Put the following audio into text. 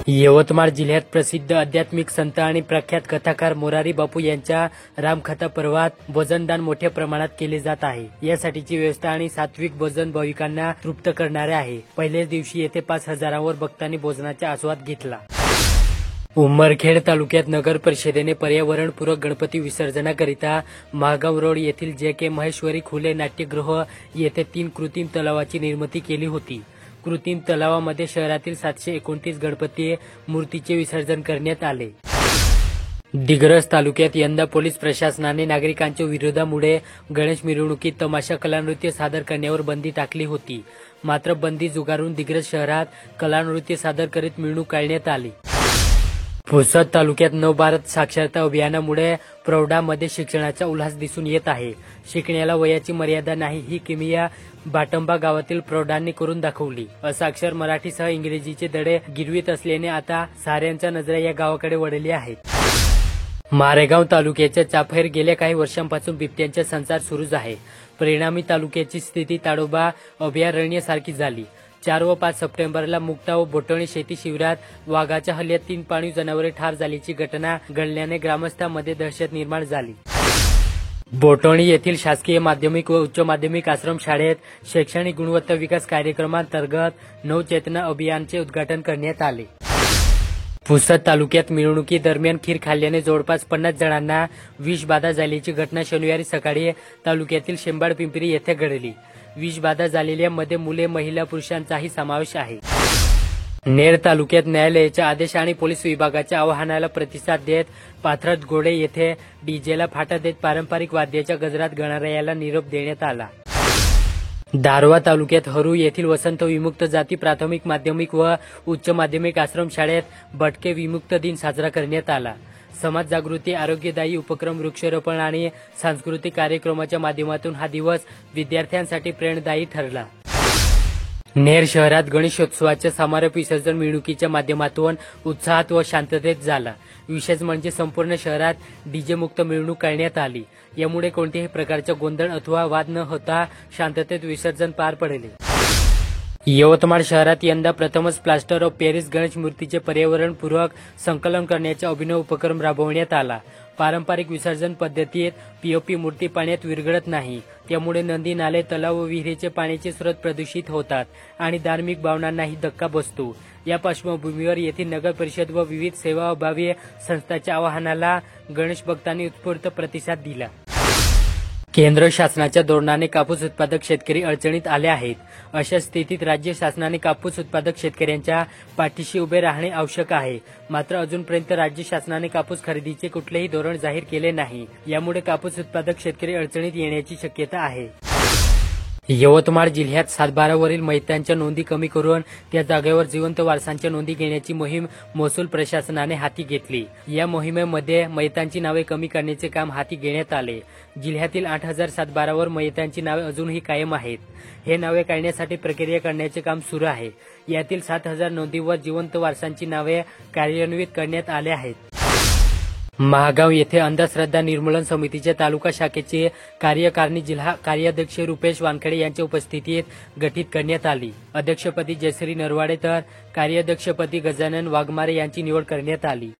यवतमाळ जिल्ह्यात प्रसिद्ध आध्यात्मिक संत आणि प्रख्यात कथाकार मोरारी बापू यांच्या रामकथा पर्वात भोजनदान मोठ्या प्रमाणात केले जात आहे। यासाठीची व्यवस्था आणि सात्विक भोजन भाविकांना तृप्त करणारे आहे। पहिल्याच दिवशी येथे 5,000वर भक्तांनी भोजनाचा आस्वाद घेतला। उमरखेड तालुक्यात नगर परिषदेने पर्यावरणपूरक गणपती विसर्जनाकरिता महागाव रोड येथील जे.के. महेश्वरी खुले नाट्यगृह येथे 3 कृत्रिम तलावाची निर्मिती केली होती। कृत्रिम तलावामध्ये शहरातील 729 गणपती मूर्तीचे विसर्जन करण्यात आले। दिग्रस तालुक्यात यंदा पोलीस प्रशासनाने नागरिकांच्या विरोधामुळे गणेश मिरवणुकीत तमाशा कलानृत्य सादर करण्यावर बंदी टाकली होती। मात्र बंदी झुगारून दिग्रस शहरात कलानृत्य सादर करीत मिरवणूक काढण्यात आली। पुसद तालुक्यात नवभारत साक्षरता अभियानामुळे प्रौढांमध्ये शिक्षणाचा उल्हास दिसून येत आहे। शिकण्याला वयाची मर्यादा नाही ही किमया बाटंबा गावातील प्रौढांनी करून दाखवली। असाक्षर मराठीसह इंग्रजीचे धडे गिरवित असल्याने आता साऱ्यांच्या नजरा या गावाकडे वळली आहेत। मारेगाव तालुक्याच्या चाफेर गेल्या काही वर्षांपासून बिबट्यांचा संचार सुरूच आहे। परिणामी तालुक्याची स्थिती ताडोबा अभयारण्यासारखी झाली। 4 व 5 सप्टेंबरला मुक्ता व बोटणी शेती शिबिरात वाघाच्या हल्ल्यात 3 पाळीव जनावरे ठार झाल्याची घटना घडल्याने ग्रामस्थांमध्ये दहशत निर्माण झाली। बोटणी येथील शासकीय माध्यमिक व उच्च माध्यमिक आश्रम शाळेत शैक्षणिक गुणवत्ता विकास कार्यक्रमांतर्गत नवचेतना अभियानचे उद्घाटन करण्यात आले। पुसद तालुक्यात मिरवणुकीदरम्यान खीर खाल्ल्याने जवळपास 50 जणांना विषबाधा झाल्याची घटना शनिवारी सकाळी तालुक्यातील शेंबाडपिंपरी येथे घडली। विषबाधा झालेल्यांमध्ये मुले, महिला, पुरुषांचाही समावेश आहे। नेर तालुक्यात न्यायालयाच्या आदेश आणि पोलीस विभागाच्या आवाहनाला प्रतिसाद देत पाथरत गोडे येथे डीजेला फाटा देत पारंपरिक वाद्याच्या गजरात गणरायाला निरोप देण्यात आला। दारव्हा तालुक्यात हरू येथील वसंत विमुक्त जाती प्राथमिक माध्यमिक व उच्च माध्यमिक आश्रम शाळेत भटके विमुक्त दिन साजरा करण्यात आला। समाज जागृती, आरोग्यदायी उपक्रम, वृक्षारोपण आणि सांस्कृतिक कार्यक्रमाच्या माध्यमातून हा दिवस विद्यार्थ्यांसाठी प्रेरणादायी ठरला। नेर शहरात गणेशोत्सवाच्या समारोप विसर्जन मिरवणुकीच्या माध्यमातून उत्साहात व शांततेत झाला। विशेष म्हणजे संपूर्ण शहरात डीजे मुक्त मिरवणूक करण्यात आली। यामुळे कोणत्याही प्रकारचा गोंधळ अथवा वाद न होता शांततेत विसर्जन पार पडले। यवतमाळ शहरात यंदा प्रथमच प्लास्टर ऑफ पॅरिस गणेश मूर्तीचे पर्यावरणपूरक संकलन करण्याचा अभिनव उपक्रम राबवण्यात आला। पारंपरिक विसर्जन पद्धतीत पीओपी मूर्ती पाण्यात विरघळत नाही, त्यामुळे नदी, नाले, तलाव व विहिरीचे पाण्याचे स्रोत प्रदूषित होतात आणि धार्मिक भावनांनाही धक्का बसतो। या पार्श्वभूमीवर येथील नगर परिषद व विविध सेवाभावी संस्थांच्या आवाहनाला गणेश भक्तांनी उत्स्फूर्त प्रतिसाद दिला। केंद्र शासनाच्या धोरणाने कापूस उत्पादक शेतकरी अडचणीत आले आहेत। अशा स्थितीत राज्य शासनाने कापूस उत्पादक शेतकऱ्यांच्या पाठीशी उभे राहणे आवश्यक आहे। मात्र अजूनपर्यंत राज्य शासनाने कापूस खरेदीचे कुठलेही धोरण जाहीर केले नाही। यामुळे कापूस उत्पादक शेतकरी अडचणीत येण्याची शक्यता आहे। यवतमाळ जिल्ह्यात सातबारावरील मैतांच्या नोंदी कमी करून त्या जागेवर जिवंत वारसांच्या नोंदी घेण्याची मोहीम महसूल प्रशासनाने हाती घेतली। या मोहिमेमध्ये मैतांची नावे कमी करण्याचे काम हाती घेण्यात आले। जिल्ह्यातील 8,000 सातबारावर मैतांची नावे अजूनही कायम आहेत। हे नावे काढण्यासाठी प्रक्रिया करण्याचे काम सुरू आहे। यातील 7,000 नोंदीवर जिवंत वारसांची नावे कार्यान्वित करण्यात आले आहेत। महागाव येथे अंधश्रद्धा निर्मूलन समितीच्या तालुका शाखेची कार्यकारिणी जिल्हा कार्याध्यक्ष रुपेश वानखेडे यांच्या उपस्थितीत गठीत करण्यात आली। अध्यक्षपदी जयश्री नरवाडे तर कार्याध्यक्षपदी गजानन वाघमारे यांची निवड करण्यात आली।